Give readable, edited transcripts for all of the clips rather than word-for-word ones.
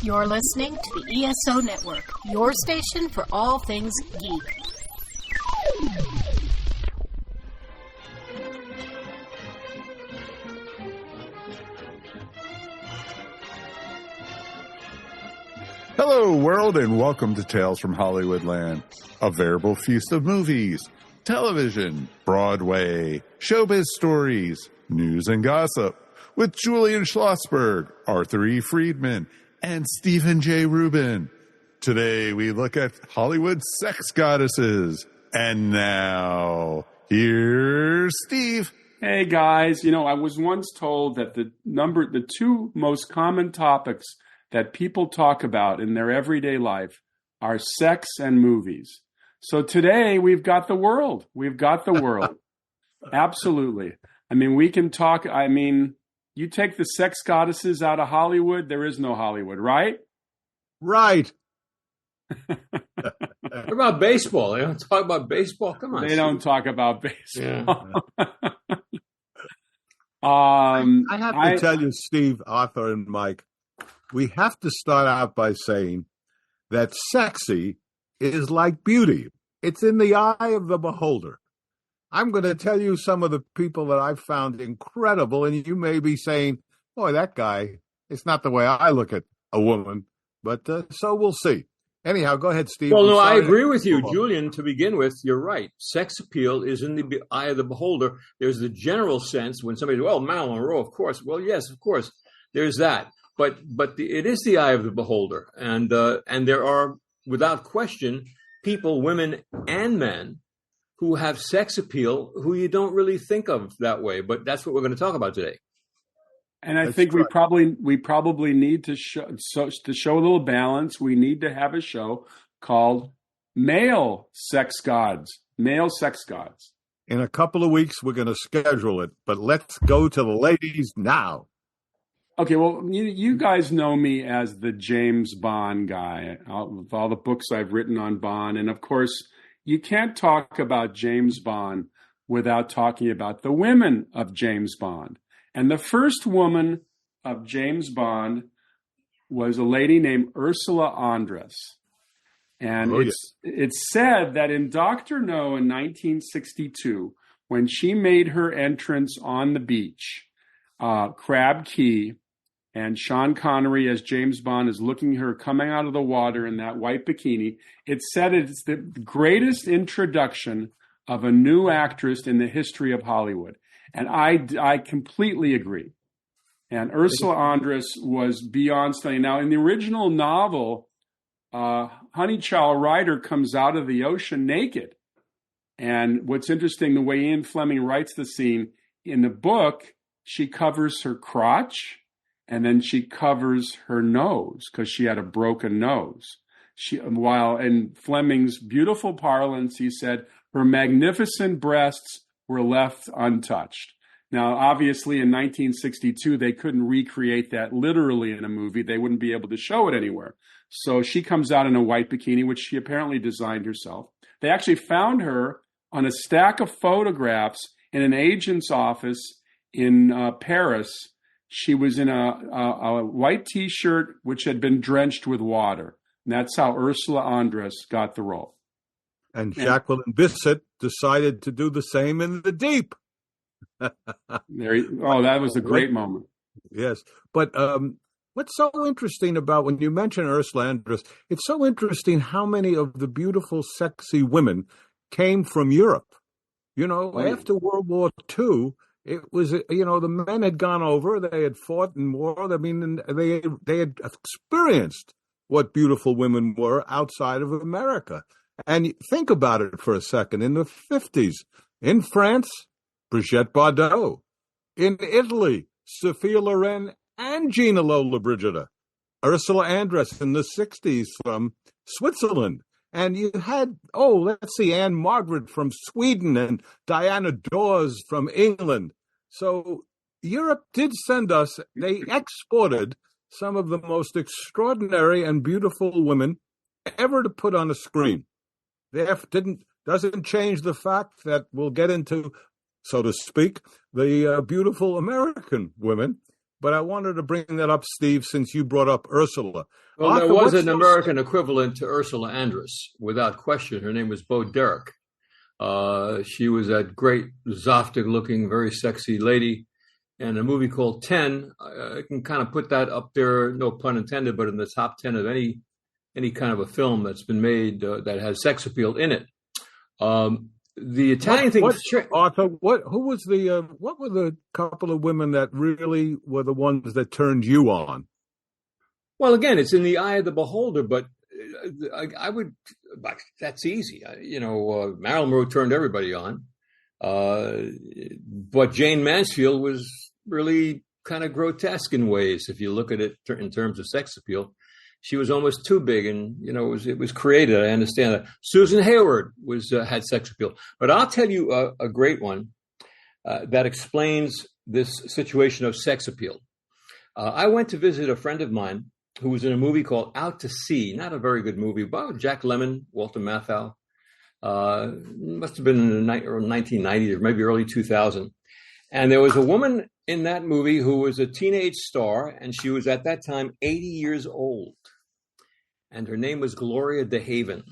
You're listening to the ESO Network, your station for all things geek. Hello, world, and welcome to Tales from Hollywoodland, a veritable feast of movies, television, Broadway, showbiz stories, news and gossip, with Julian Schlossberg, Arthur E. Friedman, and Stephen J. Rubin. Today, we look at Hollywood sex goddesses. And now, here's Steve. Hey, guys. You know, I was once told that the two most common topics that people talk about in their everyday life are sex and movies. So today we've got the world. Absolutely. I mean, we can talk. I mean, you take the sex goddesses out of Hollywood, there is no Hollywood, right? Right. What about baseball? They don't talk about baseball. Come on. They don't talk about baseball. Yeah. I have to tell you, Steve, Arthur, and Mike, we have to start out by saying that sexy is like beauty. It's in the eye of the beholder. I'm going to tell you some of the people that I've found incredible, and you may be saying, boy, that guy, it's not the way I look at a woman, but so we'll see. Anyhow, go ahead, Steve. Well, no, I agree with you, Julian. To begin with, you're right. Sex appeal is in the eye of the beholder. There's the general sense when somebody, well, Marilyn Monroe, of course. Well, yes, of course, there's that. But it is the eye of the beholder, and there are, without question, people, women and men, who have sex appeal who you don't really think of that way. But that's what we're going to talk about today. And I think we probably need to show a little balance. We need to have a show called Male Sex Gods. Male Sex Gods. In a couple of weeks, we're going to schedule it, but let's go to the ladies now. Okay, well, you guys know me as the James Bond guy, with all the books I've written on Bond. And of course, you can't talk about James Bond without talking about the women of James Bond. And the first woman of James Bond was a lady named Ursula Andress. And it's said that in Dr. No in 1962, when she made her entrance on the beach, Crab Key, and Sean Connery as James Bond is looking at her coming out of the water in that white bikini, it said it's the greatest introduction of a new actress in the history of Hollywood. And I completely agree. And Ursula Andress was beyond stunning. Now, in the original novel, Honey Child Ryder comes out of the ocean naked. And what's interesting, the way Ian Fleming writes the scene, in the book, she covers her crotch, and then she covers her nose because she had a broken nose. While in Fleming's beautiful parlance, he said her magnificent breasts were left untouched. Now, obviously, in 1962, they couldn't recreate that literally in a movie. They wouldn't be able to show it anywhere. So she comes out in a white bikini, which she apparently designed herself. They actually found her on a stack of photographs in an agent's office in Paris. She was in a white T-shirt which had been drenched with water. And that's how Ursula Andress got the role. And Jacqueline Bisset decided to do the same in the deep. That was a great moment. Yes. But what's so interesting about when you mention Ursula Andress, it's so interesting how many of the beautiful, sexy women came from Europe. You know, after World War II, it was, the men had gone over, they had fought in war. I mean, they had experienced what beautiful women were outside of America. And think about it for a second. In the 50s, in France, Brigitte Bardot. In Italy, Sophia Loren and Gina Lollobrigida. Ursula Andress in the 60s from Switzerland. And you had, Anne Margaret from Sweden and Diana Dawes from England. So Europe did send us, they exported some of the most extraordinary and beautiful women ever to put on a screen. Doesn't change the fact that we'll get into, so to speak, the beautiful American women but I wanted to bring that up, Steve, since you brought up Ursula. Well, Arthur, there was an American equivalent to Ursula Andress, without question. Her name was Bo Derek. She was that great, Zoftig-looking, very sexy lady. And a movie called 10, I can kind of put that up there, no pun intended, but in the top 10 of any kind of a film that's been made that has sex appeal in it. The Italian thing, Arthur, what were the couple of women that really were the ones that turned you on? Well, again, it's in the eye of the beholder, but I would, that's easy. Marilyn Monroe turned everybody on. But Jane Mansfield was really kind of grotesque in ways. If you look at it in terms of sex appeal, she was almost too big, and it was created. I understand that. Susan Hayward had sex appeal, but I'll tell you a great one that explains this situation of sex appeal. I went to visit a friend of mine who was in a movie called Out to Sea, not a very good movie, but Jack Lemmon, Walter Matthau. Must have been in the 1990s or maybe early 2000. And there was a woman in that movie who was a teenage star, and she was at that time 80 years old. And her name was Gloria DeHaven.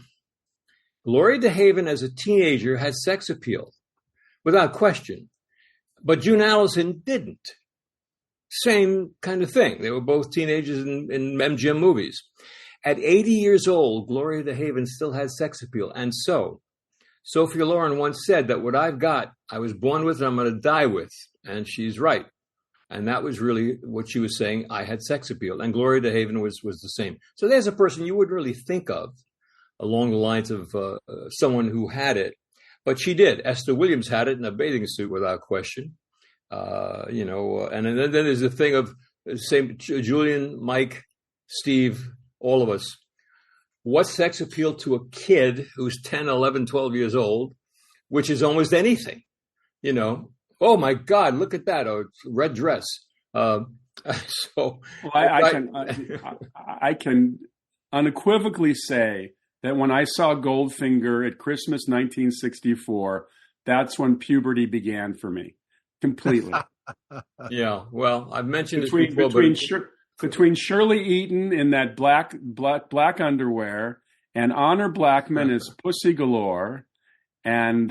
Gloria DeHaven, as a teenager, had sex appeal, without question. But June Allyson didn't. Same kind of thing. They were both teenagers in MGM movies. At 80 years old, Gloria DeHaven still had sex appeal. And so, Sophia Loren once said that what I've got, I was born with and I'm going to die with. And she's right. And that was really what she was saying. I had sex appeal. And Gloria DeHaven was the same. So there's a person you wouldn't really think of along the lines of someone who had it. But she did. Esther Williams had it in a bathing suit without question. And then there's the thing of same Julian, Mike, Steve, all of us. What sex appeal to a kid who's 10, 11, 12 years old, which is almost anything, Oh my God, look at that! Oh, red dress. I can unequivocally say that when I saw Goldfinger at Christmas 1964, that's when puberty began for me, completely. Yeah, well, I've mentioned this before, between Shirley Eaton in that black underwear and Honor Blackman as Pussy Galore, and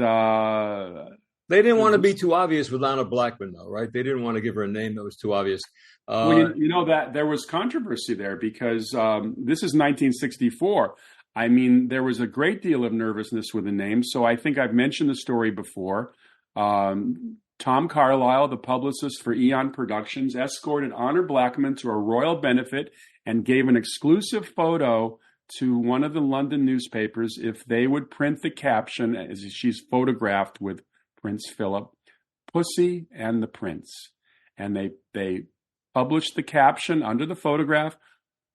they didn't want to be too obvious with Honor Blackman, though, right? They didn't want to give her a name that was too obvious. That there was controversy there because this is 1964. I mean, there was a great deal of nervousness with the name. So I think I've mentioned the story before. Tom Carlyle, the publicist for Eon Productions, escorted Honor Blackman to a royal benefit and gave an exclusive photo to one of the London newspapers if they would print the caption as she's photographed with Prince Philip, Pussy and the Prince. And they published the caption under the photograph,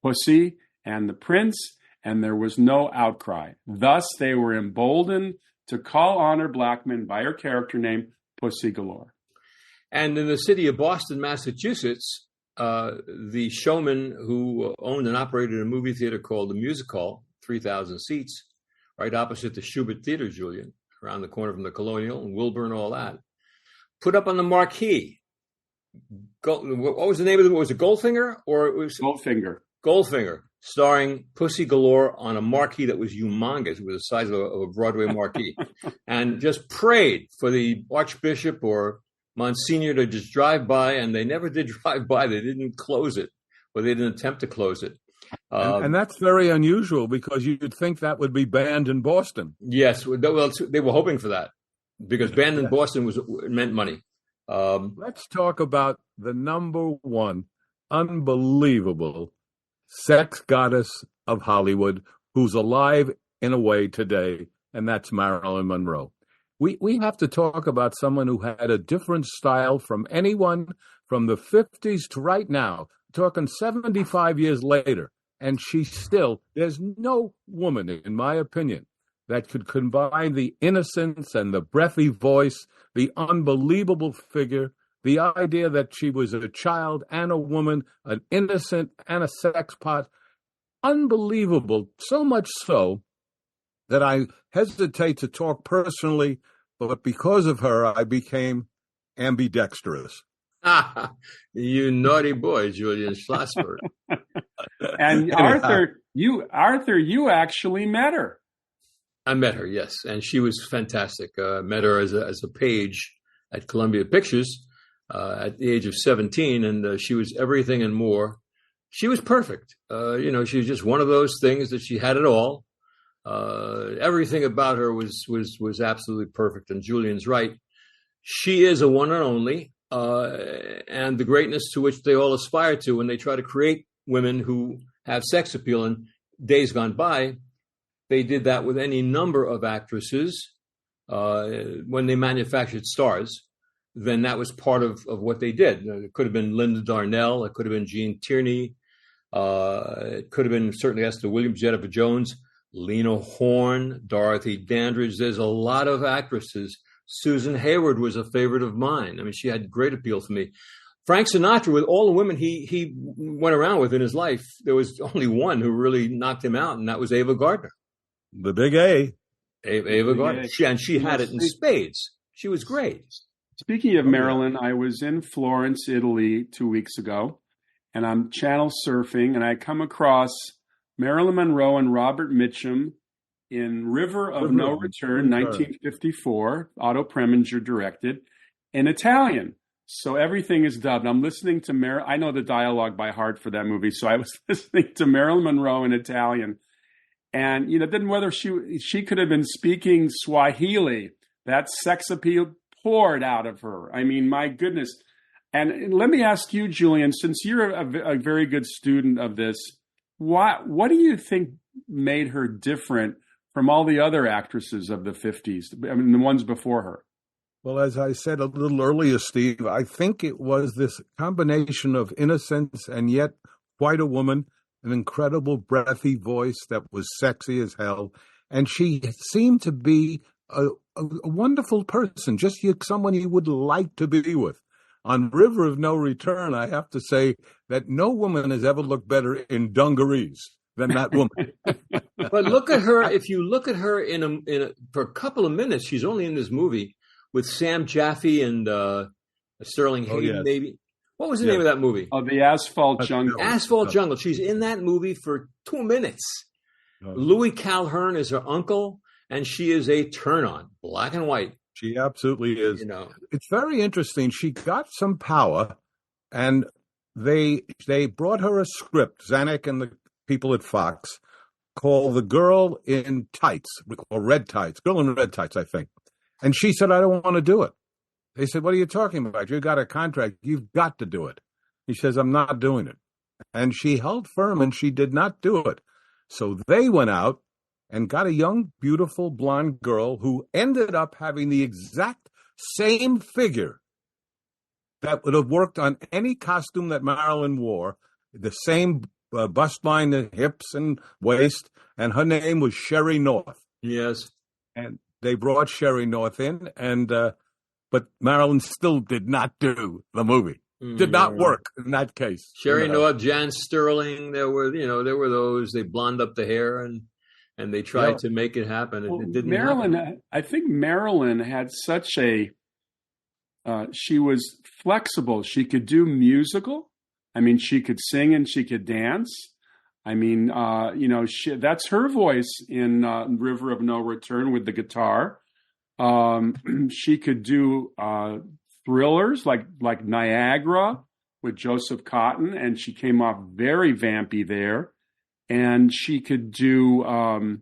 Pussy and the Prince, and there was no outcry. Thus, they were emboldened to call Honor Blackman by her character name, Pussy Galore. And in the city of Boston, Massachusetts, the showman who owned and operated a movie theater called the Music Hall, 3,000 seats, right opposite the Schubert Theater, Julian, around the corner from the Colonial and Wilbur and all that, put up on the marquee. What was the name of it? Was it Goldfinger or it was Goldfinger? Goldfinger, starring Pussy Galore on a marquee that was humongous. It was the size of a Broadway marquee, and just prayed for the Archbishop or Monsignor to just drive by, and they never did drive by. They didn't close it, or they didn't attempt to close it. And that's very unusual because you'd think that would be banned in Boston. Yes, well, they were hoping for that because banned in Boston meant money. Let's talk about the number one unbelievable sex goddess of Hollywood who's alive in a way today, and that's Marilyn Monroe. We have to talk about someone who had a different style from anyone from the 50s to right now, talking 75 years later. And there's no woman, in my opinion, that could combine the innocence and the breathy voice, the unbelievable figure, the idea that she was a child and a woman, an innocent and a sex pot. Unbelievable. So much so that I hesitate to talk personally, but because of her, I became ambidextrous. You naughty boy, Julian Schlossberg. And Arthur, you actually met her. I met her, yes, and she was fantastic. Met her as a page at Columbia Pictures at the age of 17, and she was everything and more. She was perfect. She was just one of those things that she had it all. Everything about her was absolutely perfect. And Julian's right. She is a one and only, and the greatness to which they all aspire to when they try to create women who have sex appeal. In days gone by, they did that with any number of actresses when they manufactured stars. Then that was part of what they did. It could have been Linda Darnell. It could have been Jean Tierney. It could have been certainly Esther Williams, Jennifer Jones, Lena Horne, Dorothy Dandridge. There's a lot of actresses. Susan Hayward was a favorite of mine. I mean, she had great appeal for me. Frank Sinatra, with all the women he went around with in his life, there was only one who really knocked him out, and that was Ava Gardner. The big A. Ava Gardner. She had it in spades. She was great. Speaking of Marilyn, I was in Florence, Italy 2 weeks ago, and I'm channel surfing, and I come across Marilyn Monroe and Robert Mitchum in River of No Return, 1954, Otto Preminger directed, in Italian. So everything is dubbed. I'm listening to I know the dialogue by heart for that movie, so I was listening to Marilyn Monroe in Italian. And, didn't whether she could have been speaking Swahili, that sex appeal poured out of her. I mean, my goodness. And let me ask you, Julian, since you're a very good student of this, what do you think made her different from all the other actresses of the 50s, I mean, the ones before her? Well, as I said a little earlier, Steve, I think it was this combination of innocence and yet quite a woman, an incredible breathy voice that was sexy as hell. And she seemed to be a wonderful person, just someone you would like to be with. On River of No Return, I have to say that no woman has ever looked better in dungarees than that woman. But look at her. If you look at her for a couple of minutes, she's only in this movie with Sam Jaffe and Sterling Hayden, maybe. What was the name of that movie? Oh, The Asphalt Jungle. Asphalt Jungle. She's in that movie for 2 minutes. Louis Calhern is her uncle, and she is a turn-on, black and white. She absolutely is. It's very interesting. She got some power, and they brought her a script, Zanuck and the people at Fox, called The Girl in Tights, or Red Tights, Girl in Red Tights, I think. And she said, I don't want to do it. They said, what are you talking about? You got a contract. You've got to do it. He says, I'm not doing it. And she held firm, and she did not do it. So they went out and got a young, beautiful blonde girl who ended up having the exact same figure that would have worked on any costume that Marilyn wore, the same bust line, the hips and waist, and her name was Sherry North. Yes. And they brought Sherry North in, but Marilyn still did not do the movie. Did not work in that case. Sherry North, Jan Sterling, there were those, they blonde up the hair and they tried to make it happen. It didn't happen. I think Marilyn had such she was flexible. She could do musical. I mean, she could sing and she could dance. I mean, that's her voice in River of No Return with the guitar. She could do thrillers like Niagara with Joseph Cotton, and she came off very vampy there. And she could do. How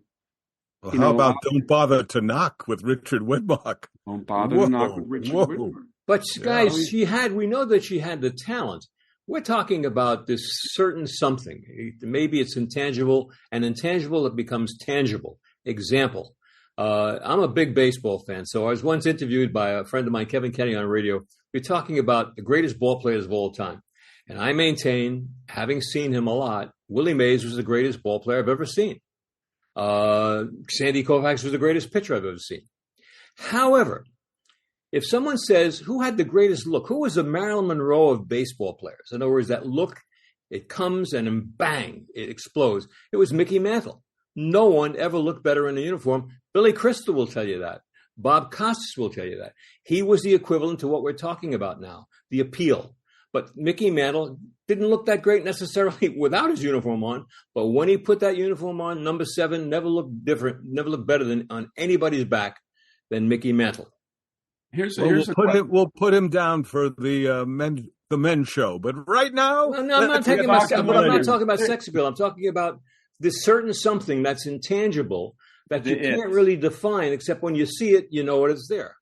about Don't Bother to Knock with Richard Widmark? Don't Bother to Knock with Richard Widmark. But guys, we know that she had the talent. We're talking about this certain something. Maybe it's intangible, and intangible it becomes tangible. Example. I'm a big baseball fan, so I was once interviewed by a friend of mine, Kevin Kenny, on radio. We're talking about the greatest ball players of all time. And I maintain, having seen him a lot, Willie Mays was the greatest ball player I've ever seen. Sandy Koufax was the greatest pitcher I've ever seen. However, if someone says, who had the greatest look? Who was the Marilyn Monroe of baseball players? In other words, that look, it comes and then bang, it explodes. It was Mickey Mantle. No one ever looked better in a uniform. Billy Crystal will tell you that. Bob Costas will tell you that. He was the equivalent to what we're talking about now, the appeal. But Mickey Mantle didn't look that great necessarily without his uniform on. But when he put that uniform on, number 7 never looked different, never looked better than on anybody's back than Mickey Mantle. We'll put him down for the men's show. But right now, I'm not talking about sex appeal. I'm talking about this certain something that's intangible that you can't really define, except when you see it, you know it's there.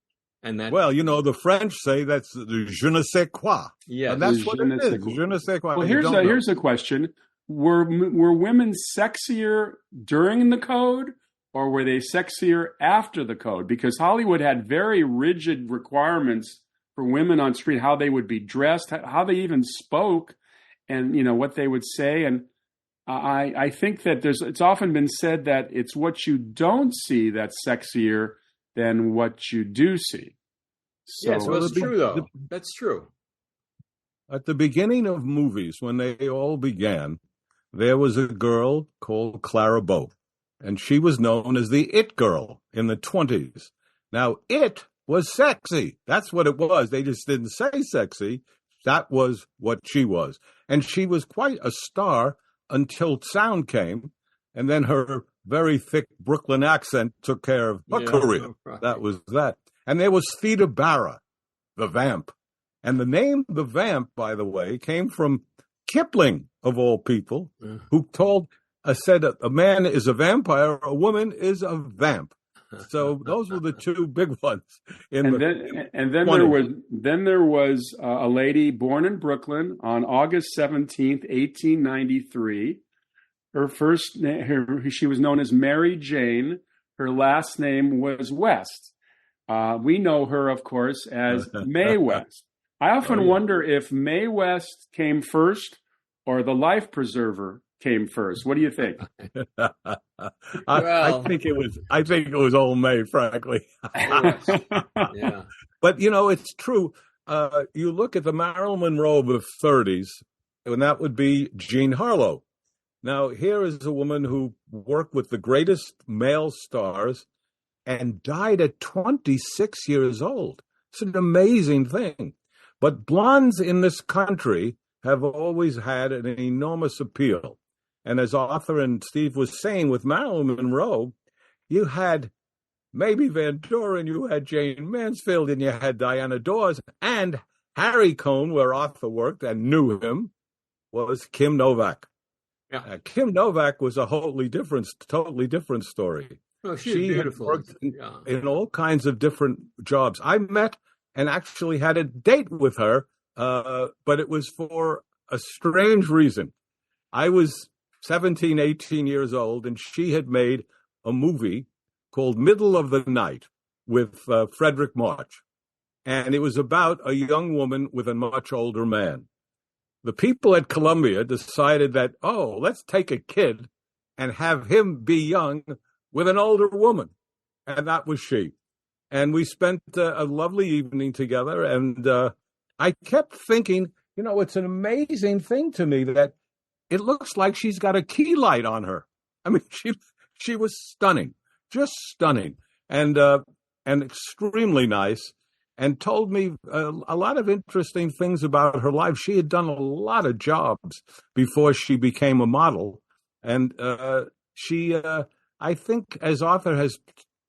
And that, the French say that's the je ne sais quoi. Yeah, and that's what it is. Je ne sais quoi. Well, here's a question: Were women sexier during the code, or were they sexier after the code? Because Hollywood had very rigid requirements for women on street, how they would be dressed, how they even spoke, and what they would say. And I think that it's often been said that it's what you don't see that's sexier than what you do see. So, yes, well, it's true, though. That's true. At the beginning of movies, when they all began, there was a girl called Clara Bow, and she was known as the It Girl in the 20s. Now, it was sexy. That's what it was. They just didn't say sexy. That was what she was. And she was quite a star until sound came, and then her very thick Brooklyn accent took care of her career. Right. That was that. And there was Theda Bara, the vamp. And the name The Vamp, by the way, came from Kipling, of all people, who said a man is a vampire, a woman is a vamp. So those were the two big ones. Then there was a lady born in Brooklyn on August 17th, 1893. She was known as Mary Jane. Her last name was West. We know her, of course, as Mae West. I often wonder if Mae West came first or the life preserver came first. What do you think? I think it was old Mae, frankly. Yeah. But it's true. You look at the Marilyn Monroe of the 30s, and that would be Jean Harlow. Now, here is a woman who worked with the greatest male stars and died at 26 years old. It's an amazing thing. But blondes in this country have always had an enormous appeal. And as Arthur and Steve was saying, with Marilyn Monroe, you had Mamie Van Doren, you had Jane Mansfield, and you had Diana Dawes, and Harry Cohn, where Arthur worked and knew him, was Kim Novak. Yeah. Kim Novak was a totally different story. Oh, she beautiful. Had worked in all kinds of different jobs. I met and actually had a date with her, but it was for a strange reason. I was 17, 18 years old, and she had made a movie called Middle of the Night with Frederick March. And it was about a young woman with a much older man. The people at Columbia decided that, let's take a kid and have him be young with an older woman. And that was she. And we spent a lovely evening together. And I kept thinking, it's an amazing thing to me that it looks like she's got a key light on her. I mean, she was stunning, just stunning, and extremely nice, and told me a lot of interesting things about her life. She had done a lot of jobs before she became a model, and she, I think, as Arthur has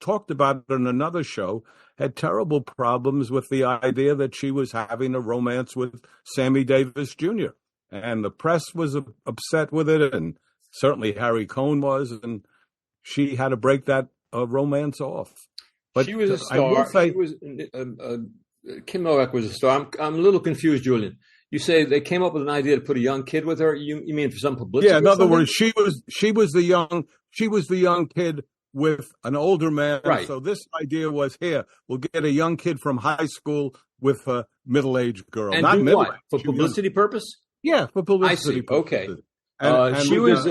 talked about in another show, had terrible problems with the idea that she was having a romance with Sammy Davis Jr., and the press was upset with it, and certainly Harry Cohn was, and she had to break that romance off. But she was a star. Kim Novak was a star. I'm a little confused, Julian. You say they came up with an idea to put a young kid with her. You mean for some publicity? Yeah. In other words, she was the young kid with an older man. Right. So this idea was, here, we'll get a young kid from high school with a middle-aged girl. And not do middle what? For publicity purpose? Yeah, for publicity. I see. Okay. And she was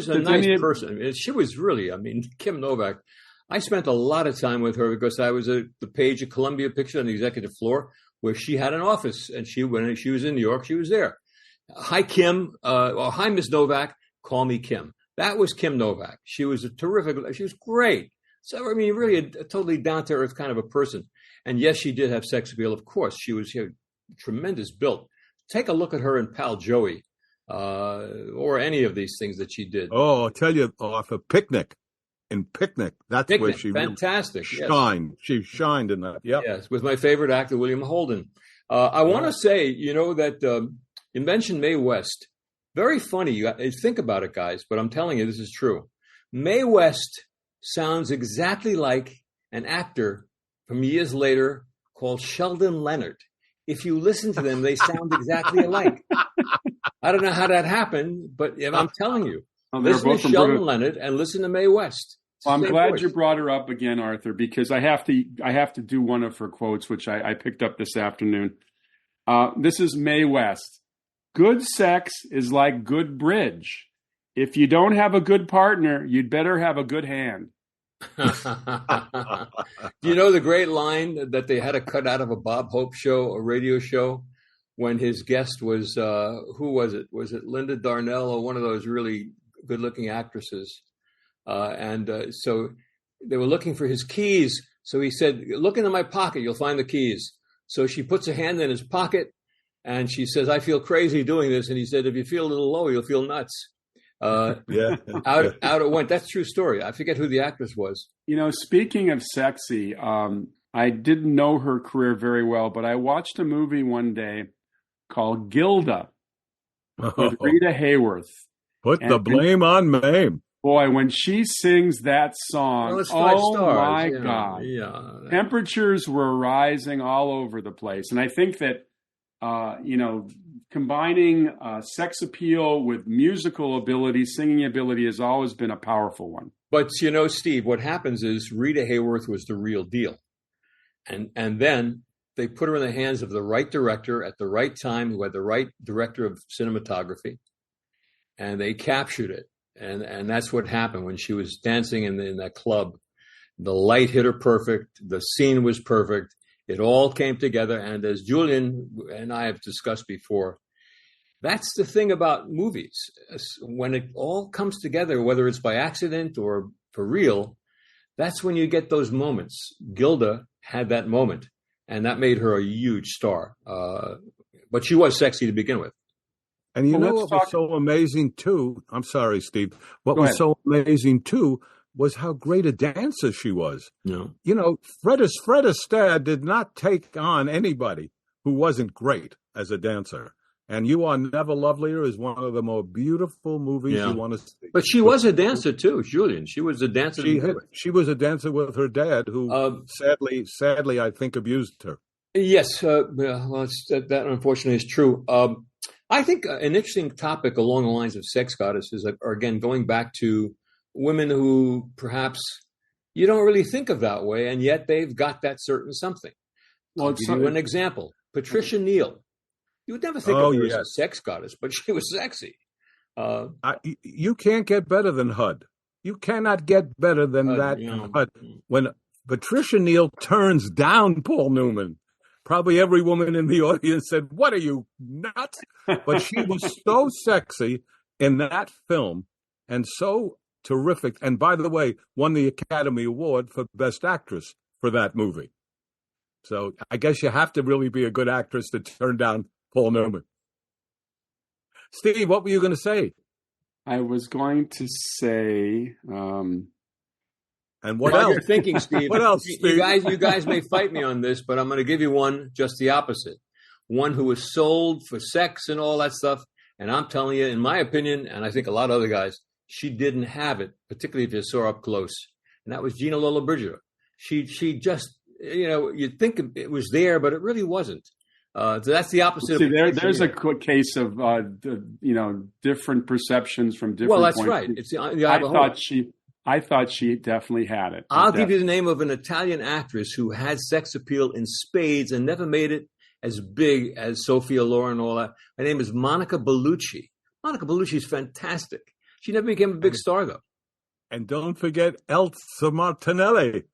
a nice person. She was really, Kim Novak. I spent a lot of time with her because I was the page of Columbia Pictures on the executive floor where she had an office, and when she was in New York, she was there. Hi, Kim, or hi, Miss Novak. Call me Kim. That was Kim Novak. She was she was great. So, I mean, really a totally down-to-earth kind of a person. And yes, she did have sex appeal, of course. She had tremendous build. Take a look at her in Pal Joey, or any of these things that she did. Oh, I'll tell you, off a Picnic. In Picnic, that's where she fantastic. Really shined. Yes. She shined in that. Yeah. Yes, with my favorite actor, William Holden. I want to say, that you mentioned Mae West. Very funny. You think about it, guys, but I'm telling you, this is true. Mae West sounds exactly like an actor from years later called Sheldon Leonard. If you listen to them, they sound exactly alike. I don't know how that happened, but I'm telling you. Listen to Sheldon Leonard and listen to Mae West. Well, I'm glad you brought her up again, Arthur, because I have to do one of her quotes, which I picked up this afternoon. This is Mae West. Good sex is like good bridge. If you don't have a good partner, you'd better have a good hand. Do you know the great line that they had to cut out of a Bob Hope show, a radio show, when his guest was, who was it? Was it Linda Darnell or one of those really good-looking actresses? So they were looking for his keys. So he said, look into my pocket, you'll find the keys. So she puts her hand in his pocket and she says, I feel crazy doing this. And he said, if you feel a little low, you'll feel nuts. Out it went. That's a true story. I forget who the actress was. Speaking of sexy, I didn't know her career very well, but I watched a movie one day called Gilda with Rita Hayworth. Put the blame on Mame. Boy, when she sings that song, it's 5 stars. My God. Yeah. Temperatures were rising all over the place. And I think that, combining sex appeal with musical ability, singing ability has always been a powerful one. But, Steve, what happens is Rita Hayworth was the real deal. And then they put her in the hands of the right director at the right time, who had the right director of cinematography, and they captured it. And that's what happened when she was dancing in that club. The light hit her perfect. The scene was perfect. It all came together. And as Julian and I have discussed before, that's the thing about movies. When it all comes together, whether it's by accident or for real, that's when you get those moments. Gilda had that moment, and that made her a huge star. But she was sexy to begin with. And what was so amazing, too, I'm sorry, Steve, so amazing, too, was how great a dancer she was. No. Fred Astaire did not take on anybody who wasn't great as a dancer. And You Are Never Lovelier is one of the more beautiful movies you want to see. But she was a dancer, too, Julian. She was a dancer. She was a dancer with her dad, who sadly, I think, abused her. Yes. That unfortunately is true. I think an interesting topic along the lines of sex goddesses are, again, going back to women who perhaps you don't really think of that way, and yet they've got that certain something. I'll give you an example. Patricia Neal. You would never think of her as a sex goddess, but she was sexy. You can't get better than HUD. You cannot get better than that HUD. When Patricia Neal turns down Paul Newman, probably every woman in the audience said, "What are you, nuts?" But she was so sexy in that film and so terrific. And by the way, won the Academy Award for Best Actress for that movie. So I guess you have to really be a good actress to turn down Paul Newman. Steve, what were you going to say? I was going to say... And what else? You're thinking, Steve. What else, Steve? You guys may fight me on this, but I'm going to give you one just the opposite. One who was sold for sex and all that stuff. And I'm telling you, in my opinion, and I think a lot of other guys, she didn't have it, particularly if you saw her up close. And that was Gina Lollobrigida. She just, you'd think it was there, but it really wasn't. So that's the opposite. See, there's a quick case of, different perceptions from different Well, that's points. Right. It's the eye of the whole. I thought she definitely had it. I'll give you the name of an Italian actress who had sex appeal in spades and never made it as big as Sophia Loren and all that. Her name is Monica Bellucci. Monica Bellucci is fantastic. She never became a big star, though. And don't forget Elsa Martinelli.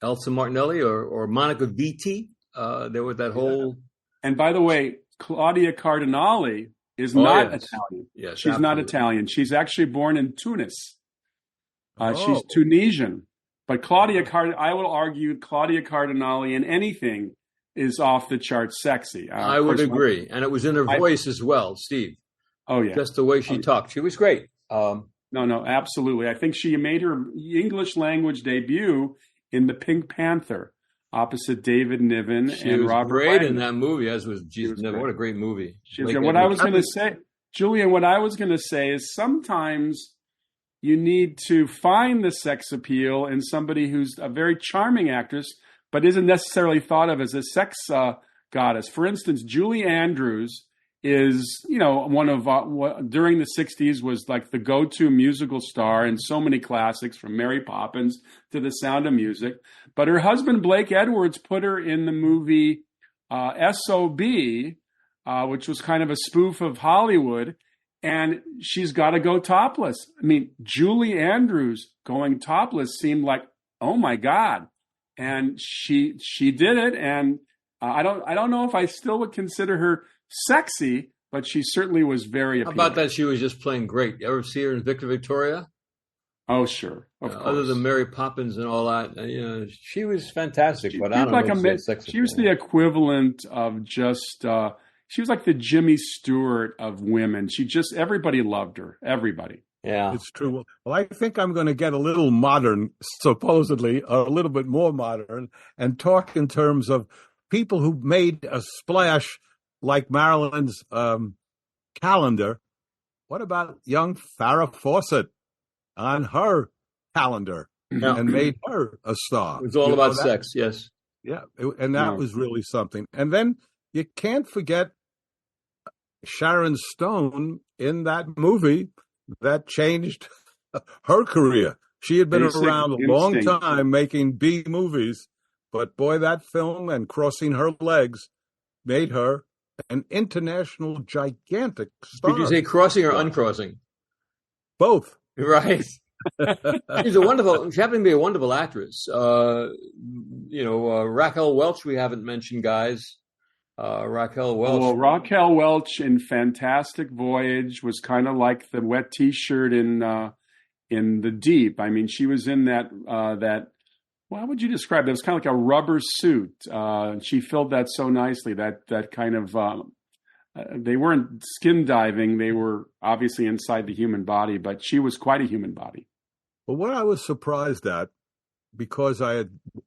Elsa Martinelli or Monica Vitti. There was that whole... And by the way, Claudia Cardinale is not Italian. Yes, she's not Italian. She's actually born in Tunis. She's Tunisian. But I will argue Claudia Cardinale in anything is off the charts sexy. I would agree. And it was in her voice as well, Steve. Oh, yeah. Just the way she talked. She was great. No, absolutely. I think she made her English language debut in The Pink Panther opposite David Niven and Robert great Wagner. in that movie, as was Jesus Niven. What a great movie. What I was going to say, Julian, what I was going to say is sometimes you need to find the sex appeal in somebody who's a very charming actress, but isn't necessarily thought of as a sex goddess. For instance, Julie Andrews is, one of during the 60s was like the go-to musical star in so many classics, from Mary Poppins to The Sound of Music. But her husband, Blake Edwards, put her in the movie S.O.B., which was kind of a spoof of Hollywood, and she's got to go topless. I mean, Julie Andrews going topless seemed like, oh my God. And she did it, and I don't know if I still would consider her sexy, but she certainly was very appealing. How about that? She was just playing great. You ever see her in Victor Victoria? Oh, sure. Of course. Other than Mary Poppins and all that, she was fantastic. But I don't know. She was the equivalent of just, she was like the Jimmy Stewart of women. Everybody loved her. Everybody. Yeah. It's true. Well, I think I'm going to get a little modern, supposedly, a little bit more modern, and talk in terms of people who made a splash like Marilyn's calendar. What about young Farrah Fawcett on her calendar and made her a star? It was all about sex, yes. Yeah, and that was really something. And then you can't forget Sharon Stone in that movie that changed her career. She had been around a long time making B movies, but boy, that film and Crossing Her Legs made her an international gigantic star. Did you say crossing or uncrossing? Both. Right. She happened to be a wonderful actress. Raquel Welch, we haven't mentioned, guys. Raquel Welch. Well, Raquel Welch in Fantastic Voyage was kind of like the wet T-shirt in The Deep. I mean, she was in that. How would you describe it? It was kind of like a rubber suit. She filled that so nicely. That kind of. They weren't skin diving. They were obviously inside the human body, but she was quite a human body. Well, what I was surprised at, because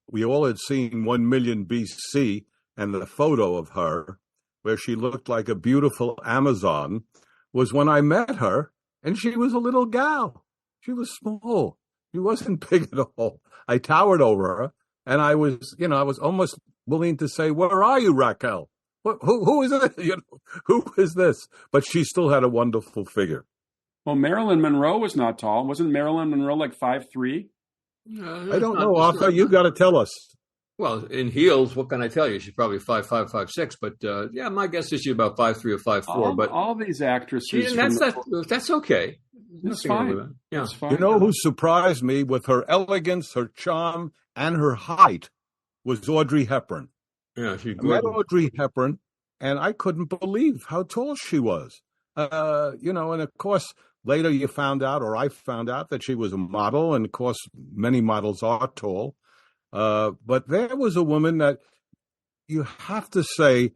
we all had seen 1 million BC and the photo of her where she looked like a beautiful Amazon, was when I met her and she was a little gal. She was small. She wasn't big at all. I towered over her and I was almost willing to say, "Where are you, Raquel? Who is it? Who is this?" But she still had a wonderful figure. Well, Marilyn Monroe was not tall. Wasn't Marilyn Monroe like 5'3"? I don't know, Arthur. You got to tell us. Well, in heels, what can I tell you? She's probably 5'5", 5'6", but my guess is she's about 5'3" or 5'4". But all these actresses, that's okay. That's fine. Yeah, that's fine. You know who surprised me with her elegance, her charm, and her height was Audrey Hepburn. Yeah, she's good. I met Audrey Hepburn, and I couldn't believe how tall she was. And of course, later you found out, or I found out, that she was a model, and of course, many models are tall. But there was a woman that you have to say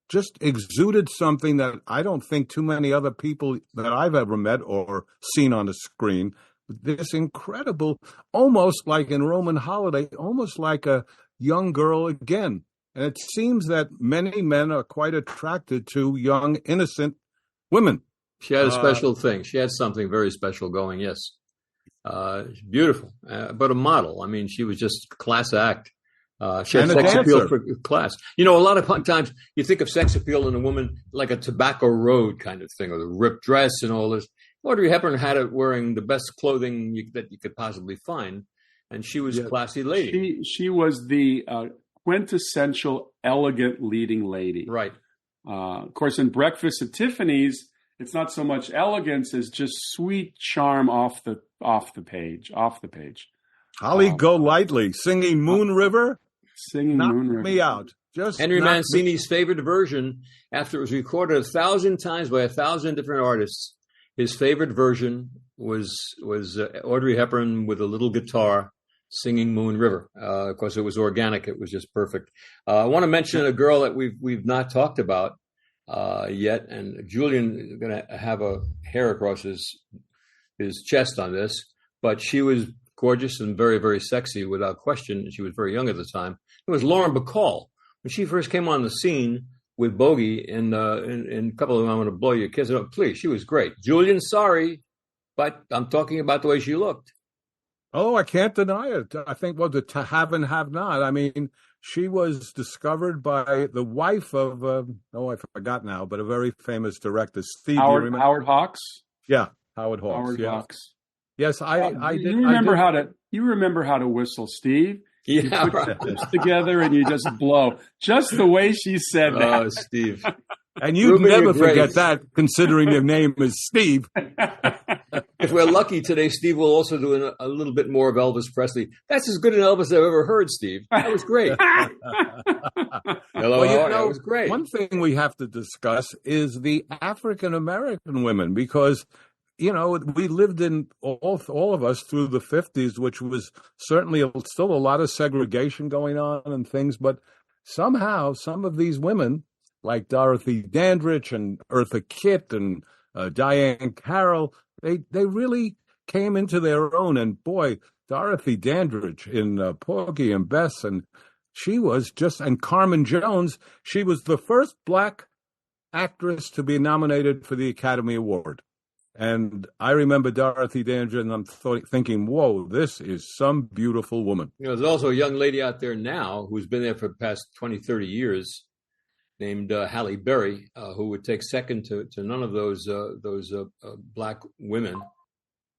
just exuded something that I don't think too many other people that I've ever met or seen on the screen. This incredible, almost like in Roman Holiday, almost like a young girl again. And it seems that many men are quite attracted to young, innocent women. She had a special thing. She had something very special going, yes. Beautiful, but a model. I mean, she was just class act. She had sex appeal for class. A lot of times you think of sex appeal in a woman like a Tobacco Road kind of thing, or the ripped dress and all this. Audrey Hepburn had it wearing the best clothing that you could possibly find, and she was a classy lady. She was the quintessential elegant leading lady. Right. Of course, in Breakfast at Tiffany's, it's not so much elegance as just sweet charm off the page. Holly Golightly singing Moon River. Moon River. Me out. Just Henry Mancini's favorite version, after it was recorded 1,000 times by 1,000 different artists. His favorite version was Audrey Hepburn with a little guitar Singing Moon River. Of course, it was organic. It was just perfect. I want to mention a girl that we've not talked about yet, and Julian is going to have a hair across his chest on this, but she was gorgeous and very, very sexy without question. She was very young at the time. It was Lauren Bacall. When she first came on the scene with Bogey in a couple of them, I'm going to blow your kiss up. Please, she was great. Julian, sorry, but I'm talking about the way she looked. Oh, I can't deny it. I think, well, the to have and have not. I mean, she was discovered by the wife of, I forgot now, but a very famous director, Steve. Howard Hawks? Yeah, Howard Hawks. Howard Hawks. Yes, you remember how to whistle, Steve? Yeah, you put your lips together and you just blow. Just the way she said that. Oh, Steve. And you'd never forget that, considering your name is Steve. If we're lucky today, Steve will also do a little bit more of Elvis Presley. That's as good an Elvis I've ever heard, Steve. That was great. Hello, well, that was great. One thing we have to discuss is the African American women, because we lived in all of us through the 50s, which was certainly still a lot of segregation going on and things. But somehow some of these women, like Dorothy Dandridge and Eartha Kitt and Diane Carroll, they really came into their own. And boy, Dorothy Dandridge in Porgy and Bess, and she was and Carmen Jones, she was the first black actress to be nominated for the Academy Award. And I remember Dorothy Dandridge, and I'm thinking, whoa, this is some beautiful woman. There's also a young lady out there now who's been there for the past 20, 30 years named Halle Berry, who would take second to none of those black women.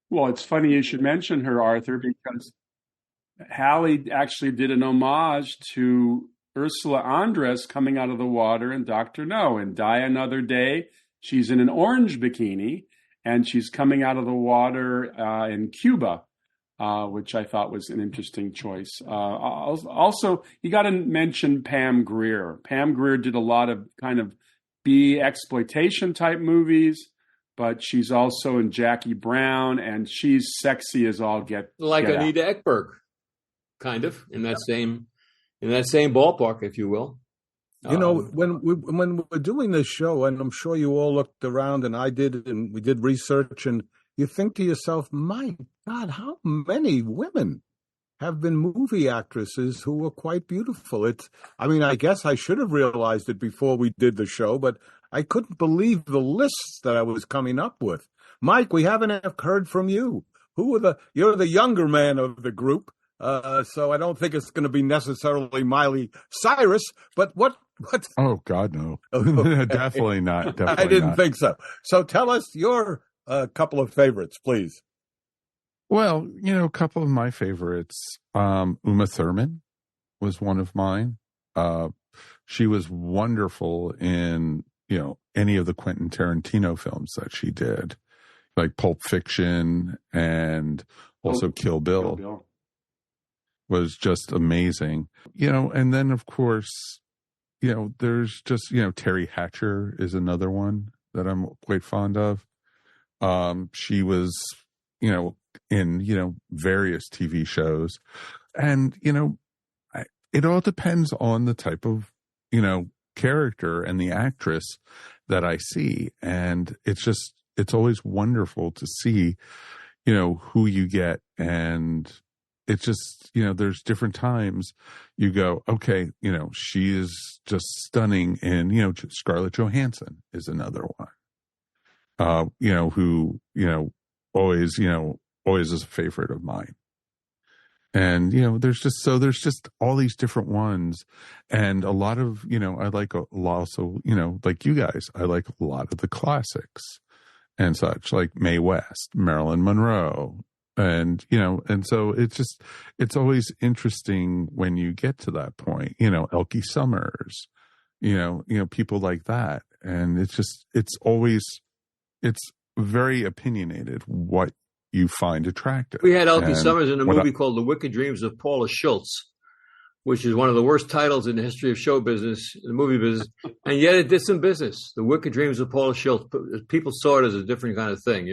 Well, it's funny you should mention her, Arthur, because Halle actually did an homage to Ursula Andress coming out of the water in Dr. No. In Die Another Day, she's in an orange bikini, and she's coming out of the water in Cuba, which I thought was an interesting choice. Also, you got to mention Pam Grier. Pam Grier did a lot of kind of B-exploitation type movies, but she's also in Jackie Brown, and she's sexy as all get like get Anita out. Ekberg, kind of in that same ballpark, if you will. When we're doing this show, and I'm sure you all looked around, and I did, and we did research, and you think to yourself, my God, how many women have been movie actresses who were quite beautiful? I guess I should have realized it before we did the show, but I couldn't believe the lists that I was coming up with. Mike, we haven't heard from you. You're the younger man of the group. So I don't think it's going to be necessarily Miley Cyrus, but what? Oh God, no. Okay. Definitely not. Definitely I didn't not. think so. So tell us your couple of favorites, please. Well, a couple of my favorites. Uma Thurman was one of mine. She was wonderful in, any of the Quentin Tarantino films that she did, like Pulp Fiction and also Kill Bill. Was just amazing, and then of course, there's just, Terry Hatcher is another one that I'm quite fond of. She was, in, various TV shows, and, it all depends on the type of, character and the actress that I see. And it's always wonderful to see, who you get. And it's just, there's different times you go, okay, she is just stunning. And, Scarlett Johansson is another one, who, always is a favorite of mine. And, there's just all these different ones. And a lot of, I like also, like you guys, I like a lot of the classics and such, like Mae West, Marilyn Monroe. And, and so it's always interesting when you get to that point, Elkie Summers, people like that. And it's very opinionated what you find attractive. We had Elkie Summers in a movie called The Wicked Dreams of Paula Schultz, which is one of the worst titles in the history of show business, the movie business, and yet it did some business. The Wicked Dreams of Paula Schultz. People saw it as a different kind of thing,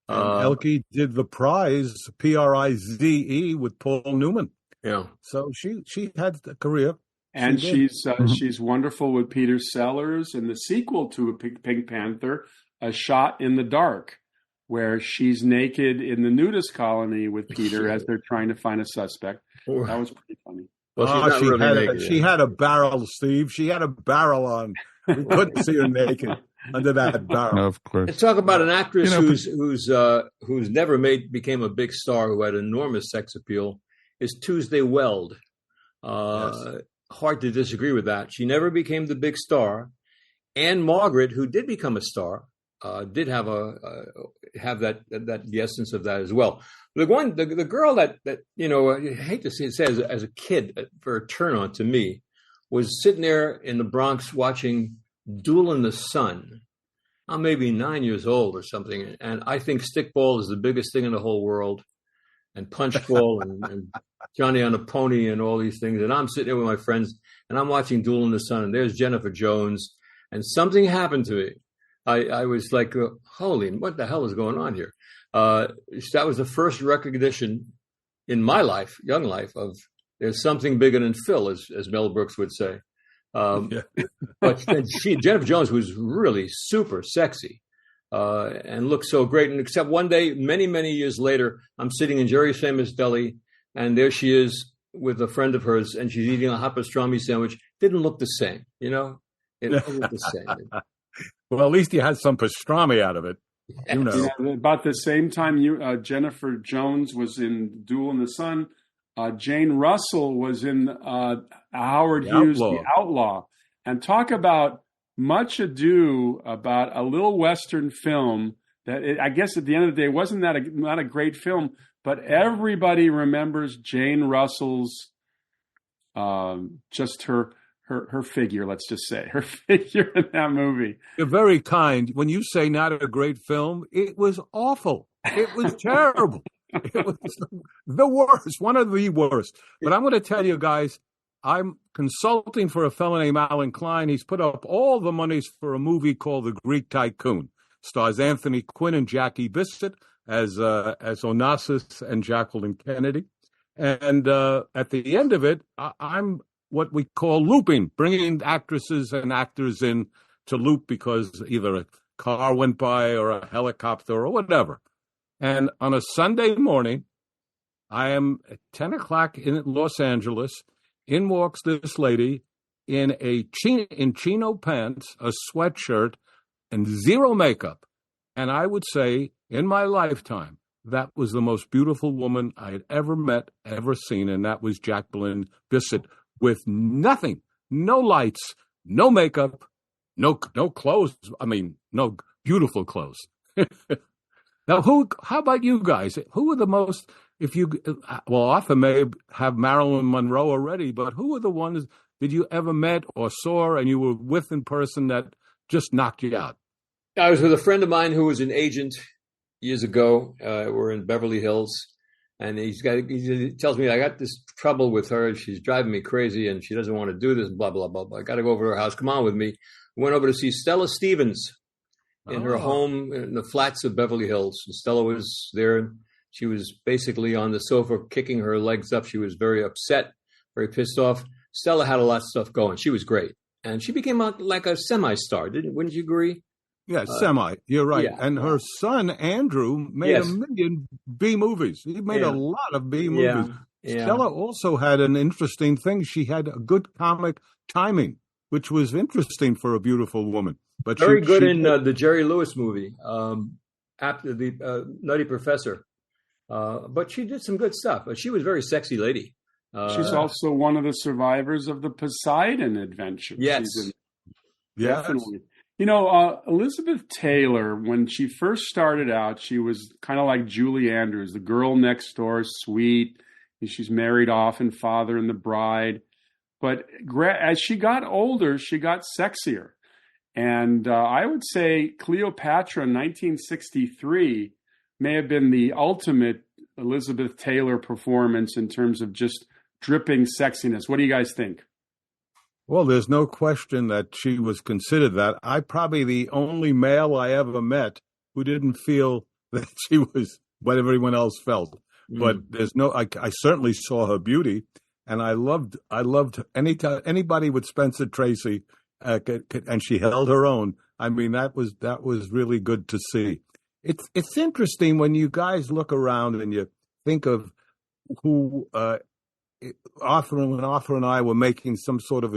And Elke did The Prize, Prize, with Paul Newman. Yeah. So she had a career. And she's wonderful with Peter Sellers in the sequel to Pink Panther, A Shot in the Dark, where she's naked in the nudist colony with Peter as they're trying to find a suspect. That was pretty funny. Well, she had a barrel, Steve. She had a barrel on. We couldn't see her naked under that barrel. Of course. And talk about an actress who's never became a big star, who had enormous sex appeal, is Tuesday Weld. Yes. Hard to disagree with that. She never became the big star. Anne Margaret, who did become a star, did have the essence of that as well. The girl that I hate to say as a kid for a turn on to me, was sitting there in the Bronx watching Duel in the Sun. I'm maybe 9 years old or something, and I think stickball is the biggest thing in the whole world, and punchball and Johnny on a Pony and all these things. And I'm sitting there with my friends, and I'm watching Duel in the Sun, and there's Jennifer Jones, and something happened to me. I was like, holy, what the hell is going on here? That was the first recognition in my life, young life, of there's something bigger than Phil, as Mel Brooks would say. But Jennifer Jones was really super sexy and looked so great. And except one day, many, many years later, I'm sitting in Jerry's Famous Deli, and there she is with a friend of hers, and she's eating a hot pastrami sandwich. Didn't look the same, It didn't look the same. Well, at least you had some pastrami out of it. About the same time Jennifer Jones was in Duel in the Sun, Jane Russell was in Howard Hughes' The Outlaw. And talk about Much Ado About a Little Western film that I guess at the end of the day wasn't not a great film, but everybody remembers Jane Russell's just her figure, let's just say, her figure in that movie. You're very kind. When you say not a great film, it was awful. It was terrible. It was the worst, one of the worst. But I'm going to tell you guys, I'm consulting for a fellow named Alan Klein. He's put up all the monies for a movie called The Greek Tycoon. Stars Anthony Quinn and Jackie Bissett as Onassis and Jacqueline Kennedy. And at the end of it, I'm what we call looping, bringing actresses and actors in to loop because either a car went by or a helicopter or whatever. And on a Sunday morning, I am at 10 o'clock in Los Angeles. In walks this lady in chino pants, a sweatshirt, and zero makeup. And I would say in my lifetime, that was the most beautiful woman I had ever met, ever seen. And that was Jacqueline Bissett, with nothing, no lights, no makeup, no clothes. I mean, no beautiful clothes. Now, how about you guys? Who are the most, Arthur may have Marilyn Monroe already, but who are the ones that you ever met or saw and you were with in person that just knocked you out? I was with a friend of mine who was an agent years ago. We're in Beverly Hills. And he tells me, I got this trouble with her. She's driving me crazy and she doesn't want to do this, blah, blah, blah, blah. I got to go over to her house. Come on with me. We went over to see Stella Stevens in her home in the flats of Beverly Hills. And Stella was there. She was basically on the sofa, kicking her legs up. She was very upset, very pissed off. Stella had a lot of stuff going. She was great. And she became like a semi-star. Wouldn't you agree? Yeah, semi. You're right. Yeah. And her son, Andrew, made a million B movies. He made a lot of B movies. Yeah. Stella also had an interesting thing. She had a good comic timing, which was interesting for a beautiful woman. But very good in the Jerry Lewis movie, after the Nutty Professor. But she did some good stuff. But she was a very sexy lady. She's also one of the survivors of the Poseidon adventure. Yes. Definitely. Elizabeth Taylor, when she first started out, she was kind of like Julie Andrews, the girl next door, sweet. She's married off and Father and the Bride. But as she got older, she got sexier. And I would say Cleopatra in 1963 may have been the ultimate Elizabeth Taylor performance in terms of just dripping sexiness. What do you guys think? Well, there's no question that she was considered that. I'm probably the only male I ever met who didn't feel that she was what everyone else felt. But there's no, I certainly saw her beauty, and I loved anytime anybody with Spencer Tracy, and she held her own. I mean, that was really good to see. It's interesting when you guys look around and you think of who Arthur and I were making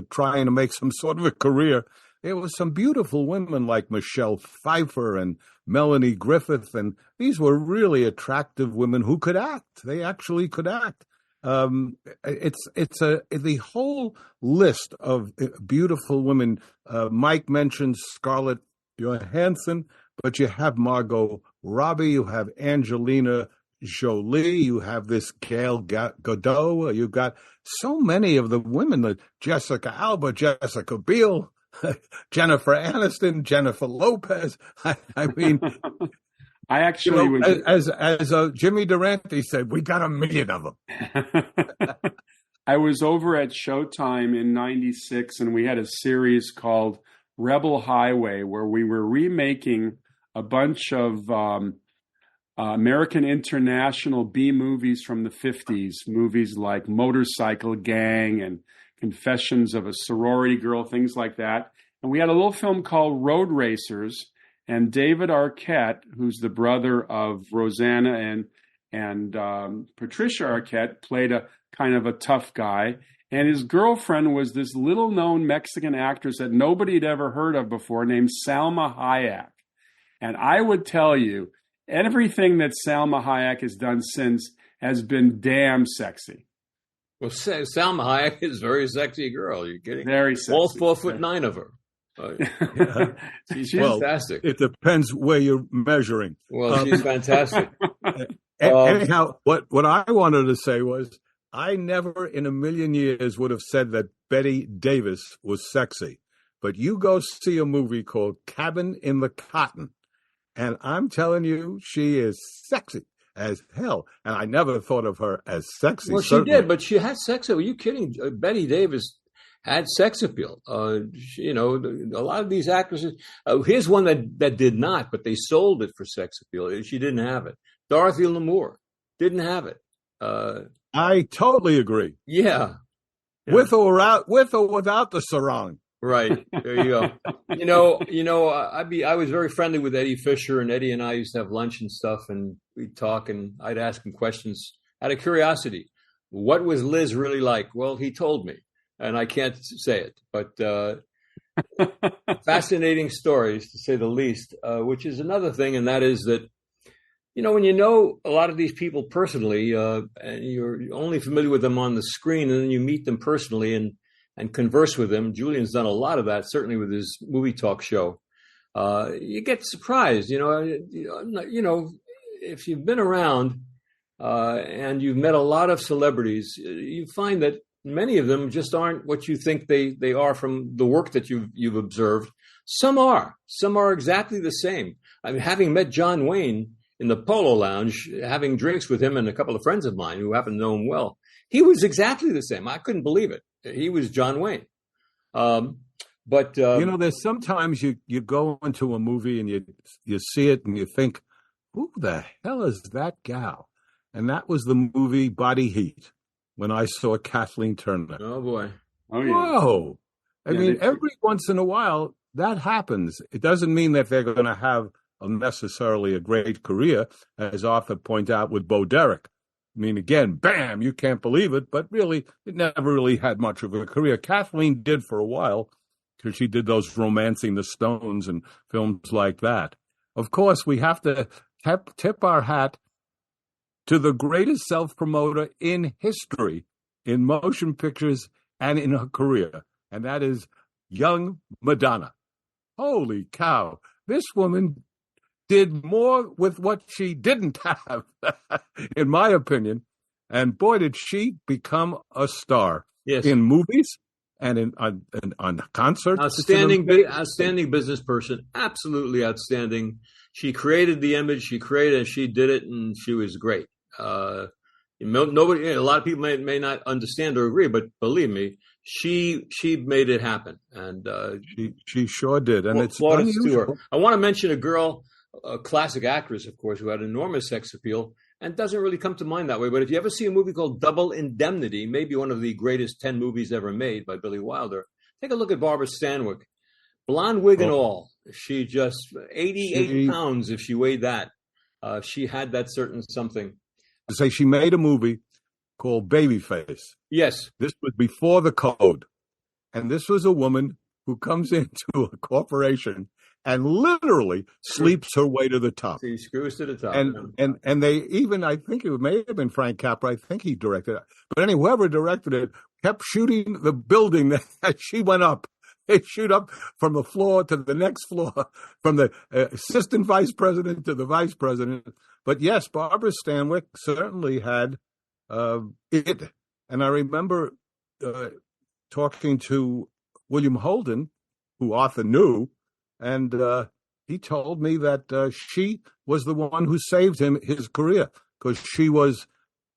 trying to make some sort of a career. It was some beautiful women like Michelle Pfeiffer and Melanie Griffith, and these were really attractive women who could act. They actually could act. The whole list of beautiful women. Mike mentioned Scarlett Johansson, but you have Margot Robbie, you have Angelina Jolie, you have this Gail Godot, you've got so many of the women, Jessica Alba, Jessica Biel, Jennifer Aniston, Jennifer Lopez. I mean, I actually as Jimmy Durante said, we got a million of them. I was over at Showtime in '96, and we had a series called Rebel Highway, where we were remaking a bunch of American International B movies from the 50s, movies like Motorcycle Gang and Confessions of a Sorority Girl, things like that. And we had a little film called Road Racers, and David Arquette, who's the brother of Rosanna and Patricia Arquette, played a kind of a tough guy. And his girlfriend was this little-known Mexican actress that nobody had ever heard of before named Salma Hayek. And I would tell you, everything that Salma Hayek has done since has been damn sexy. Well, Salma Hayek is a very sexy girl. Are you kidding? Very sexy. All 4'9" of her. She's fantastic. It depends where you're measuring. Well, she's fantastic. Anyhow, what I wanted to say was, I never in a million years would have said that Bette Davis was sexy. But you go see a movie called Cabin in the Cotton, and I'm telling you, she is sexy as hell. And I never thought of her as sexy. Well, she did, but she had sex appeal. Are you kidding? Bette Davis had sex appeal. A lot of these actresses. Here's one that did not, but they sold it for sex appeal. She didn't have it. Dorothy Lamour didn't have it. I totally agree. Yeah. With or without the sarong. Right. There you go. I was very friendly with Eddie Fisher, and Eddie and I used to have lunch and stuff, and we'd talk, and I'd ask him questions out of curiosity. What was Liz really like? Well, he told me, and I can't say it, but fascinating stories, to say the least, which is another thing, and that is that, when you know a lot of these people personally, and you're only familiar with them on the screen, and then you meet them personally and converse with them. Julian's done a lot of that, certainly with his movie talk show. You get surprised, if you've been around and you've met a lot of celebrities, you find that many of them just aren't what you think they are from the work that you've observed. Some are exactly the same. I mean, having met John Wayne in the Polo Lounge, having drinks with him and a couple of friends of mine who happen to know him well, he was exactly the same. I couldn't believe it. He was John Wayne. But there's sometimes you go into a movie and you see it and you think, who the hell is that gal? And that was the movie Body Heat, when I saw Kathleen Turner. Oh, boy. Oh, yeah. Whoa. I mean, every once in a while, that happens. It doesn't mean that they're going to have necessarily a great career, as Arthur pointed out with Bo Derek. I mean, again, bam, you can't believe it, but really, it never really had much of a career. Kathleen did for a while, because she did those Romancing the Stones and films like that. Of course, we have to tip our hat to the greatest self-promoter in history, in motion pictures and in her career, and that is young Madonna. Holy cow. This woman did more with what she didn't have, in my opinion. And boy, did she become a star. Yes. In movies and on concerts. Outstanding business person. Absolutely outstanding. She created the image. She did it, and she was great. Nobody, a lot of people may not understand or agree, but believe me, she made it happen, and she sure did. And it's plaudits to her. I want to mention a girl a classic actress, of course, who had enormous sex appeal and doesn't really come to mind that way. But if you ever see a movie called Double Indemnity, maybe one of the greatest 10 movies ever made by Billy Wilder, take a look at Barbara Stanwyck. Blonde wig and all. She just 88 pounds if she weighed that. She had that certain something. To say she made a movie called Babyface. Yes. This was before the code. And this was a woman who comes into a corporation and literally sleeps her way to the top. She screws to the top. And they even, I think it may have been Frank Capra, I think he directed it. But anyway, whoever directed it kept shooting the building as she went up. They shoot up from the floor to the next floor, from the assistant vice president to the vice president. But yes, Barbara Stanwyck certainly had it. And I remember talking to William Holden, who Arthur knew, and he told me that she was the one who saved him his career, because he was